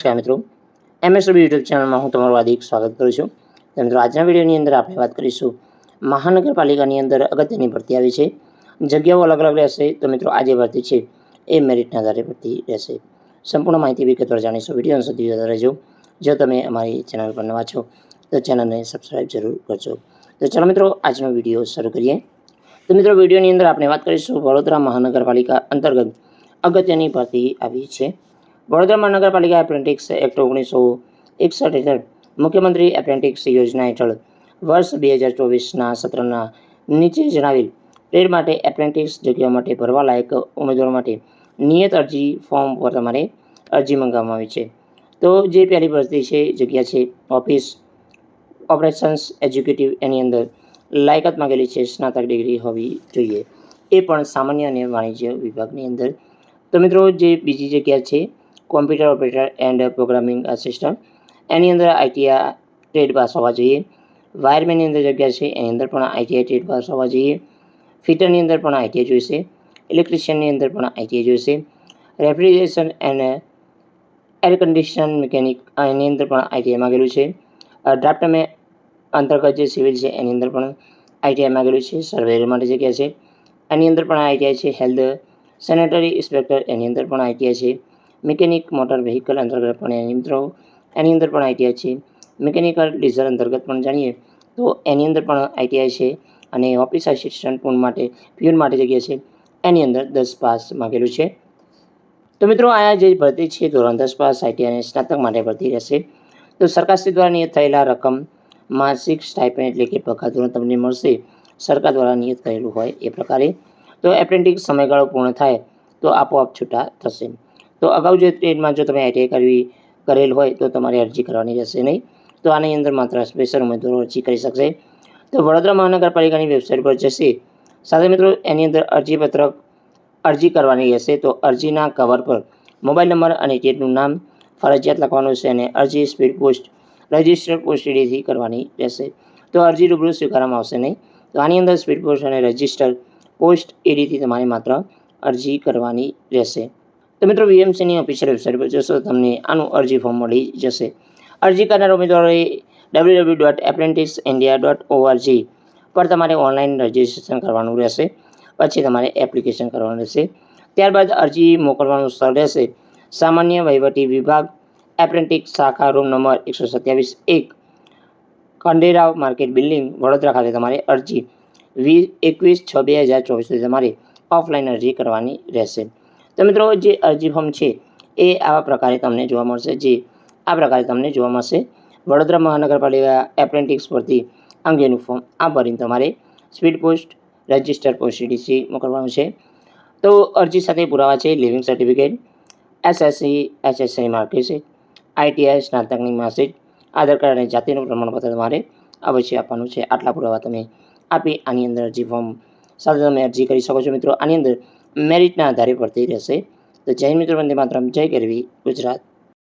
નમસ્કાર મિત્રો, MSW YouTube ચેનલમાં હું તમારું હાર્દિક સ્વાગત કરું છું. તો મિત્રો, આજના વિડીયોની અંદર આપણે વાત કરીશું મહાનગરપાલિકાની અંદર અગત્યની ભરતી આવી છે. જગ્યાઓ અલગ અલગ રહેશે. તો મિત્રો, આ જે ભરતી છે એ મેરિટના આધારે ભરતી રહેશે. સંપૂર્ણ માહિતી વિગતવાર જાણીશું. વિડીયો સુધી જોતા રહેજો. જો તમે અમારી ચેનલ પર નવા છો તો ચેનલને સબસ્ક્રાઈબ જરૂર કરજો. તો ચાલો મિત્રો, આજનો વિડીયો શરૂ કરીએ. તો મિત્રો, વિડીયોની અંદર આપણે વાત કરીશું વડોદરા મહાનગરપાલિકા અંતર્ગત અગત્યની ભરતી આવી છે. વડોદરા મહાનગરપાલિકા એપ્રેન્ટિક્સ એક્ટ 1961 હેઠળ મુખ્યમંત્રી એપ્રેન્ટિક્સ યોજના હેઠળ વર્ષ 2024ના સત્રના નીચે જણાવેલ ટ્રેડ માટે એપ્રેન્ટિક્સ જગ્યાઓ માટે ભરવા લાયક ઉમેદવારો માટે નિયત અરજી ફોર્મ પર તમારે અરજી મંગાવવામાં આવી છે. તો જે પહેલી ભરતી છે જગ્યા છે ઓફિસ ઓપરેશન્સ એક્ઝિક્યુટિવ, એની અંદર લાયકાત માગેલી છે સ્નાતક ડિગ્રી હોવી જોઈએ, એ પણ સામાન્ય અને વાણિજ્ય વિભાગની અંદર. તો મિત્રો, જે બીજી જગ્યા છે computer operator and programming assistant, એની અંદર આઈટીઆઈ ટ્રેડ પાસ હોવા જોઈએ. વાયરમેનની અંદર જગ્યા છે, એની અંદર પણ આઈટીઆઈ ટ્રેડ પાસ હોવા જોઈએ. ફિટરની અંદર પણ આઈટીઆઈ જોઈશે. ઇલેક્ટ્રિશિયનની અંદર પણ આઈટીઆઈ જોઈશે. Refrigeration and air condition mechanic, એની અંદર પણ આઈટીઆઈ માગેલું છે. ડ્રાફ્ટમેન અંતર્ગત જે સિવિલ છે એની અંદર પણ આઈટીઆઈ માગેલું છે. સર્વેયર માટે જગ્યા છે, એની અંદર પણ આઈટીઆઈ છે. હેલ્થ સેનેટરી ઇન્સ્પેક્ટર, એની અંદર પણ આઈટીઆઈ છે. મિકેનિક મોટર વ્હીકલ અંતર્ગત પણ એની અંદર પણ આઈટીઆઈ છે. મિકેનિકલ ડીઝલ અંતર્ગત પણ જાણીએ તો એની અંદર પણ આઈટીઆઈ છે. અને ઓફિસ આસિસ્ટન્ટ પ્યુન માટે જગ્યા છે, એની અંદર 10 પાસ માગેલું છે. તો મિત્રો, આ જે ભરતી છે ધોરણ 10 પાસ આઈટીઆઈ અને સ્નાતક માટે ભરતી રહેશે. તો સરકારશ્રી દ્વારા નિયત થયેલા રકમ માસિક સ્ટાઇપેન્ડ એટલે કે પગાર ધોરણ તમને મળશે સરકાર દ્વારા નિયત કરેલું હોય એ પ્રકારે. તો એપ્રેન્ટિક્સ સમયગાળો પૂર્ણ થાય તો આપોઆપ છૂટા થશે. તો અગાઉ જે ટ્રેડમાં જો તમે આઈટીઆઈ કરેલ હોય તો તમારે અરજી કરવાની રહેશે નહીં. તો આની અંદર માત્ર સ્પેશિયલ ઉમેદવારો અરજી કરી શકશે. તો વડોદરા મહાનગરપાલિકાની વેબસાઇટ પર જશે. સાથે મિત્રો, એની અંદર અરજી કરવાની રહેશે. તો અરજીના કવર પર મોબાઈલ નંબર અને ટ્રેડનું નામ ફરજિયાત લખવાનું છે અને અરજી સ્પીડ પોસ્ટ રજિસ્ટર્ડ પોસ્ટ એડીથી કરવાની રહેશે. તો અરજી રૂબરૂ સ્વીકારવામાં આવશે નહીં. તો આની અંદર સ્પીડ પોસ્ટ અને રજિસ્ટર્ડ પોસ્ટ એડીથી તમારે માત્ર અરજી કરવાની રહેશે. તો મિત્રો, વીએમસીની ઓફિશિયલ વેબસાઇટ પર જશો તો તમને આનું અરજી ફોર્મ મળી જશે. અરજી કરનાર ઉમેદવારોએ www.apprenticeindia.org પર તમારે ઓનલાઈન રજિસ્ટ્રેશન કરવાનું રહેશે. પછી તમારે એપ્લિકેશન કરવાનું રહેશે. ત્યારબાદ અરજી મોકલવાનું સ્થળ રહેશે સામાન્ય વહીવટી વિભાગ, એપ્રેન્ટિક્સ શાખા, room number 127-1, Khanderao market building, Vadodara ખાતે તમારે અરજી 21/6/2024 સુધી તમારે ઓફલાઈન અરજી કરવાની રહેશે. તો મિત્રો, જે અરજી ફોર્મ છે એ આવા પ્રકારે તમને જોવા મળશે. વડોદરા મહાનગરપાલિકા એપ્રેન્ટિક્સ ભરતી અંગેનું ફોર્મ આ ભરીને તમારે સ્પીડ પોસ્ટ રજિસ્ટર પોસ્ટ એડીથી મોકલવાનું છે. તો અરજી સાથે પુરાવા છે living certificate, SSC marksheet, ITI સ્નાતકની માર્કશીટ, આધાર કાર્ડ અને જાતિનું પ્રમાણપત્ર તમારે અવશ્ય આપવાનું છે. આટલા પુરાવા તમે આપી આની અંદર અરજી ફોર્મ સાથે તમે અરજી કરી શકો છો. મિત્રો, આની અંદર મેરિટના આધારે ભરતી રહેશે. તો જય હિન્દ મિત્રો, વંદે માતરમ, જય ગરવી ગુજરાત.